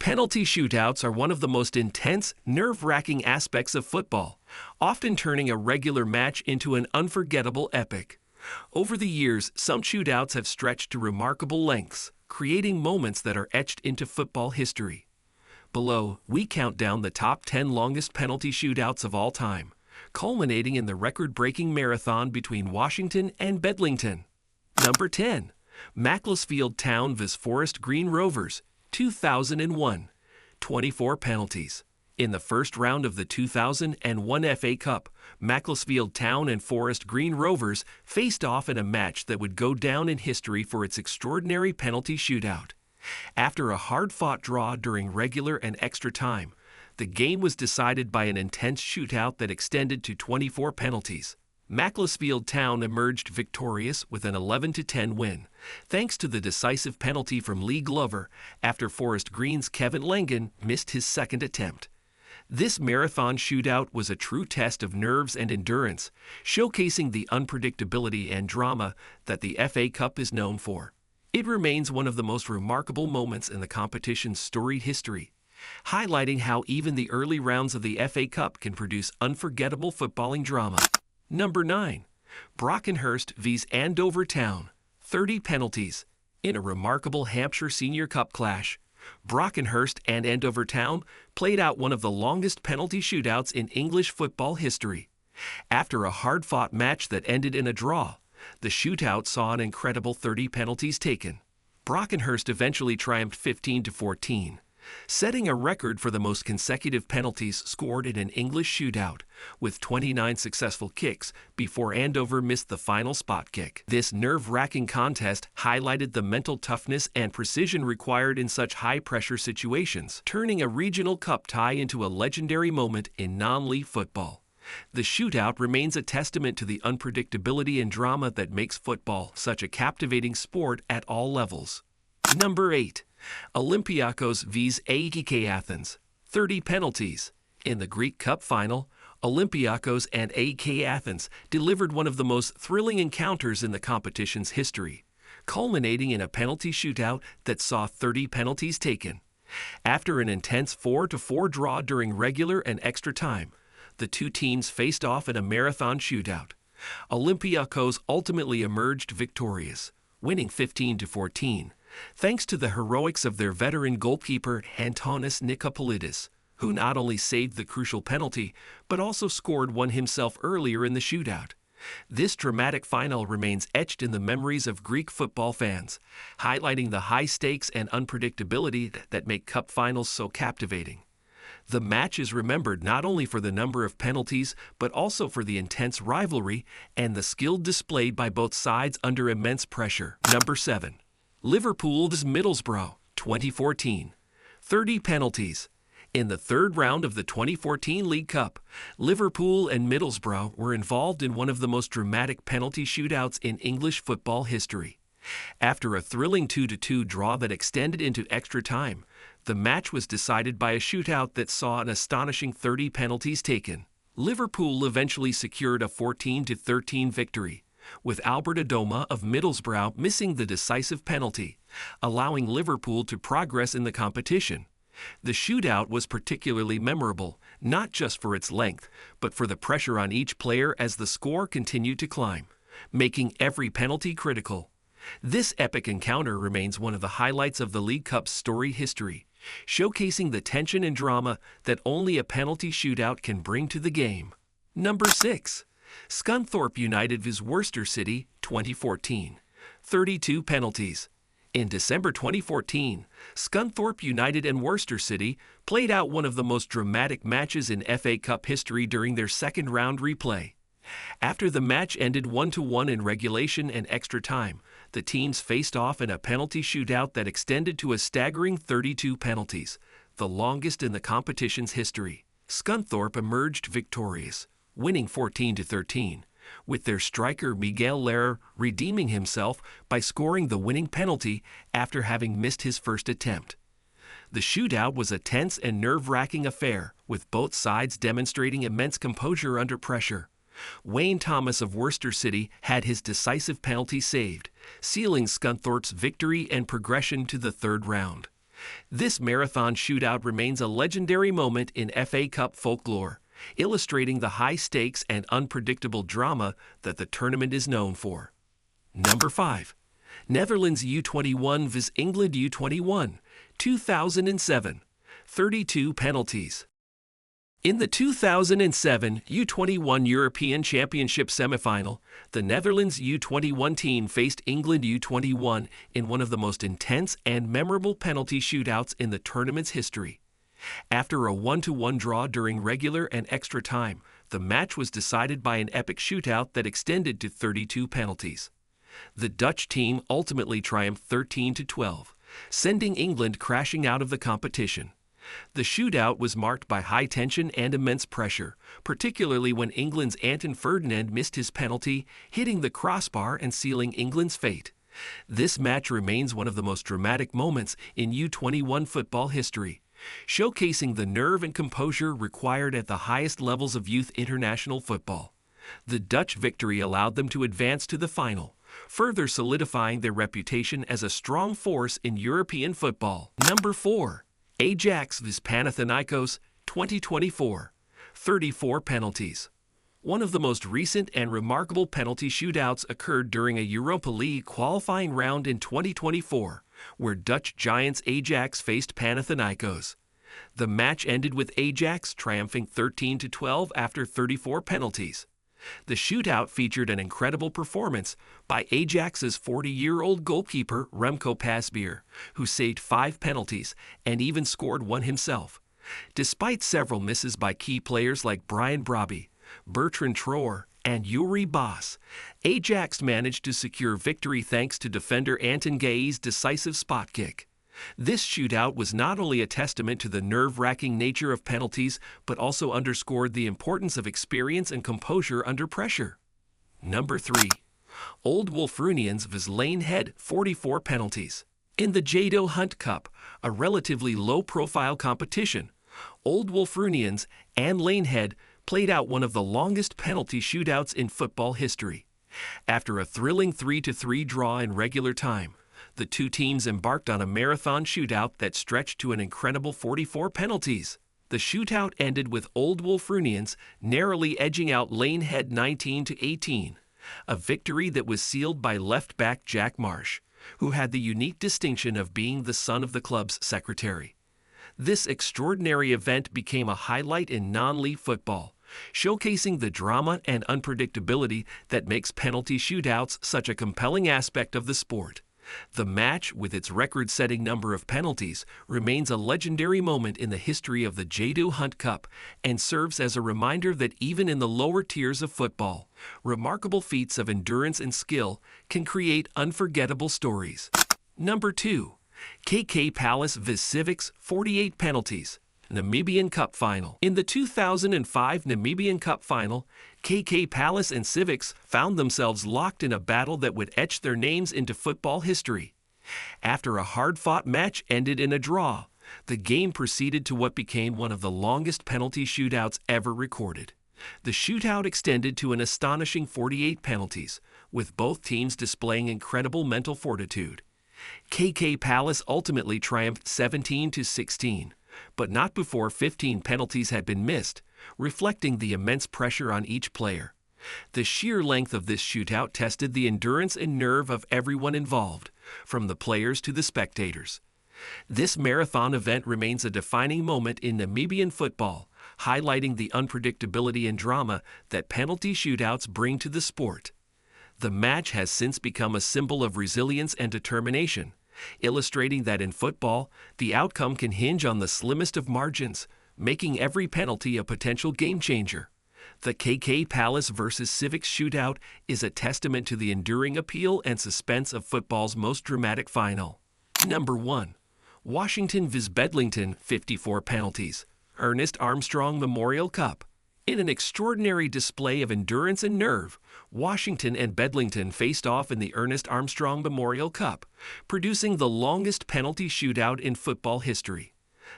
Penalty shootouts are one of the most intense, nerve-wracking aspects of football, often turning a regular match into an unforgettable epic. Over the years, some shootouts have stretched to remarkable lengths, creating moments that are etched into football history. Below, we count down the top 10 longest penalty shootouts of all time, culminating in the record-breaking marathon between Washington and Bedlington. Number 10. Mansfield Town vs Forest Green Rovers, 2001. 24 penalties. In the first round of the 2001 FA Cup, Mansfield Town and Forest Green Rovers faced off in a match that would go down in history for its extraordinary penalty shootout. After a hard-fought draw during regular and extra time, the game was decided by an intense shootout that extended to 24 penalties. Mansfield Town emerged victorious with an 11-10 win, thanks to the decisive penalty from Lee Glover after Forest Green's Kevin Langan missed his second attempt. This marathon shootout was a true test of nerves and endurance, showcasing the unpredictability and drama that the FA Cup is known for. It remains one of the most remarkable moments in the competition's storied history, highlighting how even the early rounds of the FA Cup can produce unforgettable footballing drama. Number 9. Brockenhurst vs Andover Town, 30 penalties. In a remarkable Hampshire Senior Cup clash, Brockenhurst and Andover Town played out one of the longest penalty shootouts in English football history. After a hard-fought match that ended in a draw, the shootout saw an incredible 30 penalties taken. Brockenhurst eventually triumphed 15-14, setting a record for the most consecutive penalties scored in an English shootout, with 29 successful kicks before Andover missed the final spot kick. This nerve-wracking contest highlighted the mental toughness and precision required in such high-pressure situations, turning a regional cup tie into a legendary moment in non-league football. The shootout remains a testament to the unpredictability and drama that makes football such a captivating sport at all levels. Number 8. Olympiakos vs AEK Athens, 30 penalties. In the Greek Cup final, Olympiakos and AEK Athens delivered one of the most thrilling encounters in the competition's history, culminating in a penalty shootout that saw 30 penalties taken. After an intense 4-4 draw during regular and extra time, the two teams faced off in a marathon shootout. Olympiakos ultimately emerged victorious, winning 15-14. Thanks to the heroics of their veteran goalkeeper Antonis Nikopolidis, who not only saved the crucial penalty, but also scored one himself earlier in the shootout. This dramatic final remains etched in the memories of Greek football fans, highlighting the high stakes and unpredictability that make cup finals so captivating. The match is remembered not only for the number of penalties, but also for the intense rivalry and the skill displayed by both sides under immense pressure. Number 7. Liverpool vs Middlesbrough, 2014. 30 penalties. In the third round of the 2014 League Cup, Liverpool and Middlesbrough were involved in one of the most dramatic penalty shootouts in English football history. After a thrilling 2-2 draw that extended into extra time, the match was decided by a shootout that saw an astonishing 30 penalties taken. Liverpool eventually secured a 14-13 victory, with Albert Adoma of Middlesbrough missing the decisive penalty, allowing Liverpool to progress in the competition. The shootout was particularly memorable, not just for its length, but for the pressure on each player as the score continued to climb, making every penalty critical. This epic encounter remains one of the highlights of the League Cup's storied history, showcasing the tension and drama that only a penalty shootout can bring to the game. Number 6. Scunthorpe United vs Worcester City, 2014. 32 penalties. In December 2014, Scunthorpe United and Worcester City played out one of the most dramatic matches in FA Cup history during their second round replay. After the match ended 1-1 in regulation and extra time, the teams faced off in a penalty shootout that extended to a staggering 32 penalties, the longest in the competition's history. Scunthorpe emerged victorious, winning 14-13, with their striker Miguel Lehrer redeeming himself by scoring the winning penalty after having missed his first attempt. The shootout was a tense and nerve-wracking affair, with both sides demonstrating immense composure under pressure. Wayne Thomas of Worcester City had his decisive penalty saved, sealing Scunthorpe's victory and progression to the third round. This marathon shootout remains a legendary moment in FA Cup folklore, illustrating the high stakes and unpredictable drama that the tournament is known for. Number 5. Netherlands U21 vs England U21, 2007, 32 penalties. In the 2007 U21 European Championship semifinal, the Netherlands U21 team faced England U21 in one of the most intense and memorable penalty shootouts in the tournament's history. After a 1-1 draw during regular and extra time, the match was decided by an epic shootout that extended to 32 penalties. The Dutch team ultimately triumphed 13-12, sending England crashing out of the competition. The shootout was marked by high tension and immense pressure, particularly when England's Anton Ferdinand missed his penalty, hitting the crossbar and sealing England's fate. This match remains one of the most dramatic moments in U21 football history, showcasing the nerve and composure required at the highest levels of youth international football. The Dutch victory allowed them to advance to the final, further solidifying their reputation as a strong force in European football. Number 4. Ajax vs Panathinaikos, 2024, 34 penalties. One of the most recent and remarkable penalty shootouts occurred during a Europa League qualifying round in 2024, where Dutch giants Ajax faced Panathinaikos. The match ended with Ajax triumphing 13-12 after 34 penalties. The shootout featured an incredible performance by Ajax's 40-year-old goalkeeper Remco Pasveer, who saved 5 penalties and even scored one himself. Despite several misses by key players like Brian Brobby, Bertrand Traore, and Yuri Boss, Ajax managed to secure victory thanks to defender Anton Gay's decisive spot kick. This shootout was not only a testament to the nerve-wracking nature of penalties, but also underscored the importance of experience and composure under pressure. Number 3. Old Wolverinians vs Lane Head, 44 penalties. In the Jado Hunt Cup, a relatively low-profile competition, Old Wolverinians and Lane Head played out one of the longest penalty shootouts in football history. After a thrilling 3-3 draw in regular time, the two teams embarked on a marathon shootout that stretched to an incredible 44 penalties. The shootout ended with Old Wolverinians narrowly edging out Lane Head 19-18, a victory that was sealed by left-back Jack Marsh, who had the unique distinction of being the son of the club's secretary. This extraordinary event became a highlight in non-league football, showcasing the drama and unpredictability that makes penalty shootouts such a compelling aspect of the sport. The match, with its record-setting number of penalties, remains a legendary moment in the history of the Jado Hunt Cup and serves as a reminder that even in the lower tiers of football, remarkable feats of endurance and skill can create unforgettable stories. Number 2. KK Palace vs Civics, 48 penalties. Namibian Cup Final. In the 2005 Namibian Cup Final, KK Palace and Civics found themselves locked in a battle that would etch their names into football history. After a hard-fought match ended in a draw, the game proceeded to what became one of the longest penalty shootouts ever recorded. The shootout extended to an astonishing 48 penalties, with both teams displaying incredible mental fortitude. KK Palace ultimately triumphed 17-16. But not before 15 penalties had been missed, reflecting the immense pressure on each player. The sheer length of this shootout tested the endurance and nerve of everyone involved, from the players to the spectators. This marathon event remains a defining moment in Namibian football, highlighting the unpredictability and drama that penalty shootouts bring to the sport. The match has since become a symbol of resilience and determination, illustrating that in football, the outcome can hinge on the slimmest of margins, making every penalty a potential game-changer. The KK Palace vs Civics shootout is a testament to the enduring appeal and suspense of football's most dramatic final. Number 1. Washington vs Bedlington, 54 penalties. Ernest Armstrong Memorial Cup. In an extraordinary display of endurance and nerve, Washington and Bedlington faced off in the Ernest Armstrong Memorial Cup, producing the longest penalty shootout in football history.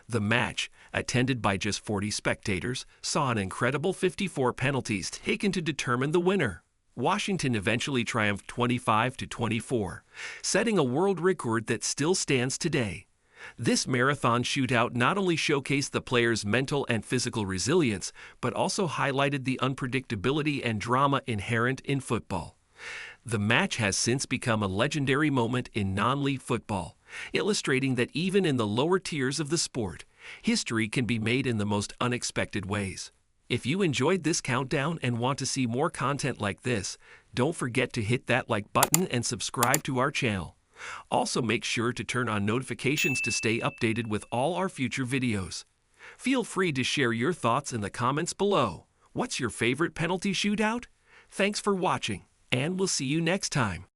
The match, attended by just 40 spectators, saw an incredible 54 penalties taken to determine the winner. Washington eventually triumphed 25-24, setting a world record that still stands today. This marathon shootout not only showcased the players' mental and physical resilience, but also highlighted the unpredictability and drama inherent in football. The match has since become a legendary moment in non-league football, illustrating that even in the lower tiers of the sport, history can be made in the most unexpected ways. If you enjoyed this countdown and want to see more content like this, don't forget to hit that like button and subscribe to our channel. Also, make sure to turn on notifications to stay updated with all our future videos. Feel free to share your thoughts in the comments below. What's your favorite penalty shootout? Thanks for watching, and we'll see you next time.